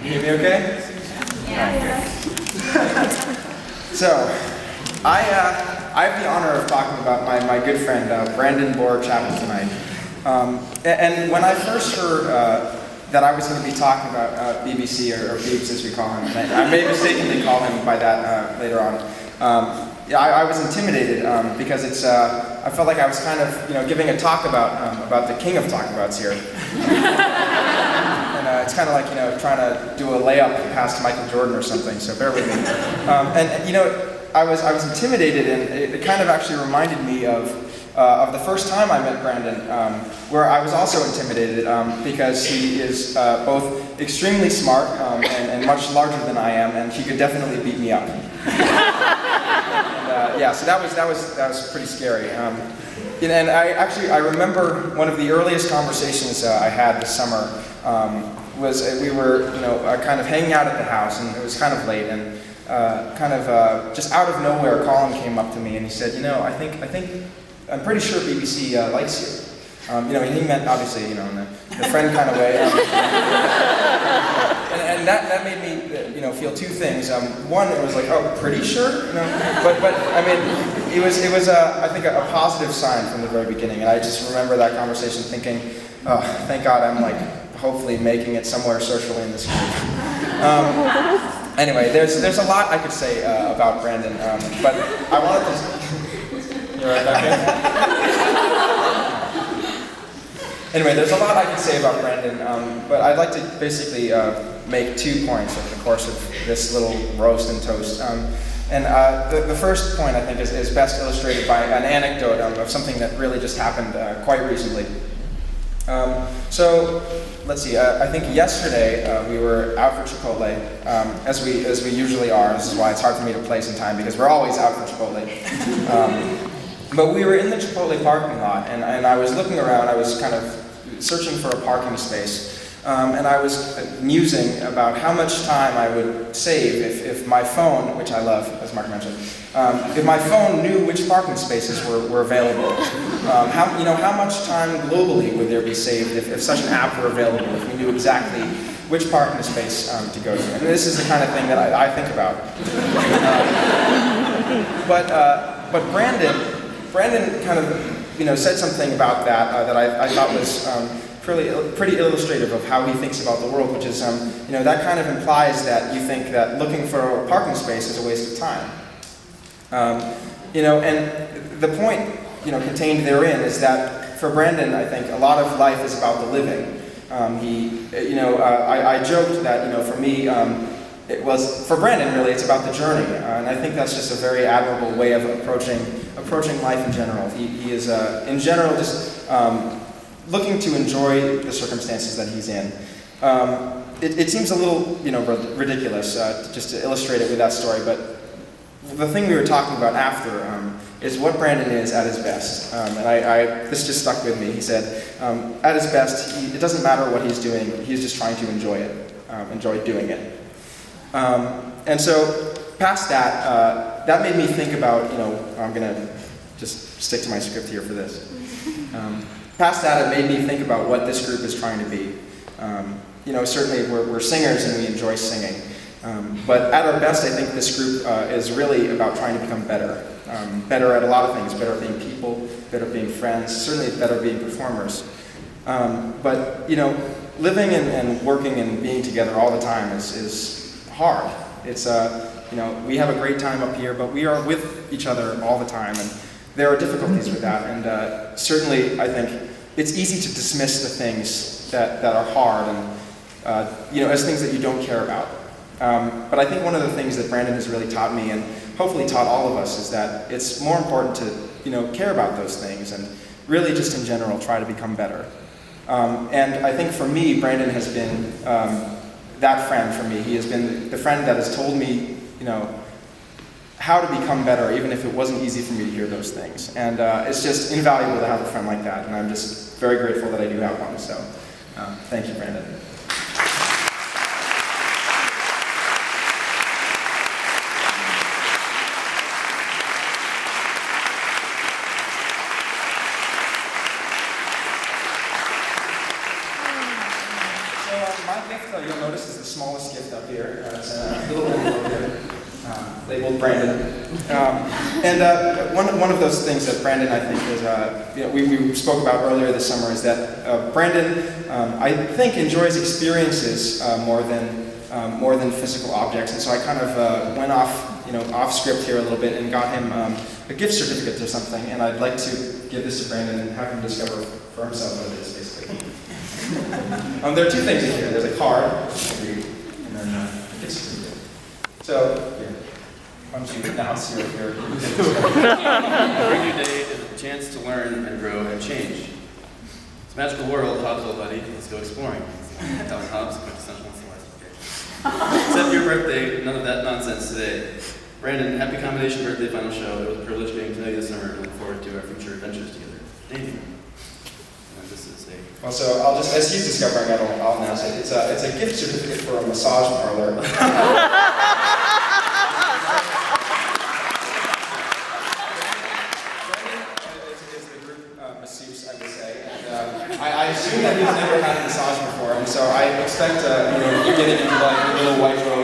You hear me okay? Yeah. So, I have the honor of talking about my good friend, Brandon Chatham tonight. And when I first heard that I was going to be talking about BBC, or Beeps as we call him, and I may mistakenly call him by that later on, I was intimidated because I felt like I was kind of giving a talk about the king of talkabouts here. And it's kind of like trying to do a layup past Michael Jordan or something. So bear with me. I was intimidated, and it kind of actually reminded me of the first time I met Brandon, where I was also intimidated because he is both extremely smart and much larger than I am, and he could definitely beat me up. So that was pretty scary. And I remember one of the earliest conversations I had this summer was we were kind of hanging out at the house, and it was kind of late, and just out of nowhere, Colin came up to me and he said, I'm pretty sure BBC likes you. He meant obviously, in the friend kind of way. And that made me, feel two things. One, it was like, oh, pretty sure, But I mean, it was I think a positive sign from the very beginning. And I just remember that conversation thinking, oh, thank God I'm hopefully making it somewhere socially in this group. Anyway, there's a lot I could say about Brandon, but I wanted to. You all right back there? Anyway, there's a lot I could say about Brandon, but I'd like to basically make 2 points over the course of this little roast and toast. The first point, I think, is best illustrated by an anecdote of something that really just happened quite recently. So, let's see, I think yesterday we were out for Chipotle, as we usually are. This is why it's hard for me to place in time, because we're always out for Chipotle. But we were in the Chipotle parking lot, and I was looking around. I was kind of searching for a parking space, and I was musing about how much time I would save if my phone, which I love, as Mark mentioned, if my phone knew which parking spaces were available. How much time globally would there be saved if such an app were available, if we knew exactly which parking space to go to. And this is the kind of thing that I think about. But Brandon kind of said something about that I thought was pretty illustrative of how he thinks about the world, which is that kind of implies that you think that looking for a parking space is a waste of time. And the point contained therein is that for Brandon, I think a lot of life is about the living. I joked that for me. For Brandon, really, it's about the journey, and I think that's just a very admirable way of approaching life in general. He is, in general, just looking to enjoy the circumstances that he's in. It seems a little, ridiculous just to illustrate it with that story, but the thing we were talking about after is what Brandon is at his best. This just stuck with me. He said, at his best, it doesn't matter what he's doing, he's just trying to enjoy it, enjoy doing it. And so, past that, that made me think about, I'm going to just stick to my script here for this. Past that, it made me think about what this group is trying to be. Certainly we're singers and we enjoy singing. But at our best, I think this group is really about trying to become better. Better at a lot of things, better at being people, better at being friends, certainly better at being performers. But living and working and being together all the time is hard. It's we have a great time up here, but we are with each other all the time, and there are difficulties with that. And certainly, I think it's easy to dismiss the things that are hard and as things that you don't care about. But I think one of the things that Brandon has really taught me, and hopefully taught all of us, is that it's more important to care about those things and really just in general try to become better. And I think for me, Brandon has been that friend for me. He has been the friend that has told me, how to become better, even if it wasn't easy for me to hear those things. And it's just invaluable to have a friend like that, and I'm just very grateful that I do have one. So, thank you, Brandon. Christmas gift up here. It's a little envelope here, labeled Brandon. And one of those things that Brandon, I think, is, we spoke about earlier this summer is that Brandon, I think, enjoys experiences more than physical objects. And so I kind of went off script here a little bit and got him a gift certificate or something. And I'd like to give this to Brandon and have him discover for himself what it is, basically. There are two things in here. There's a card, and then a gift certificate. So, here. Why don't you announce your Every new day is a chance to learn and grow and change. It's a magical world, Hobbs, old buddy. Let's go exploring. Alan Hobbs, quintessential intellectual. Except your birthday, none of that nonsense today. Brandon, happy combination birthday final show. It was a privilege getting to know you this summer and look forward to our future adventures together. Thank you. And this is a... Well, so I'll just, as he's discovering it, I'll announce it. It's a gift certificate for a massage parlor. Masseuse, I would say. And, I assume that he's never had a massage before, and so I expect, you getting into like a little white robe